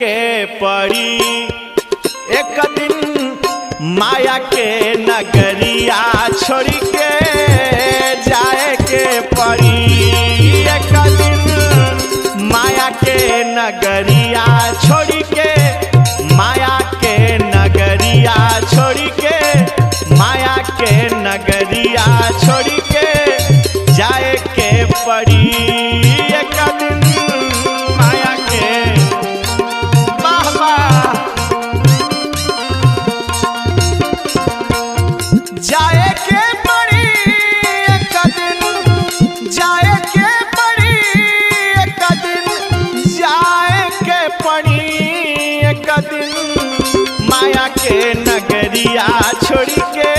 के पड़ी एक दिन माया के नगरिया छोड़ के जाए के पड़ी। एक दिन माया के नगरिया छोड़ के, माया के नगरिया छोड़ के, माया के नगरिया छोड़ के जाए के पड़ी। एक दिन माया के जाए के पड़ी, एक दिन जाए के पड़ी, एक दिन जाए के पड़ी। एक दिन माया के नगरिया छोड़ के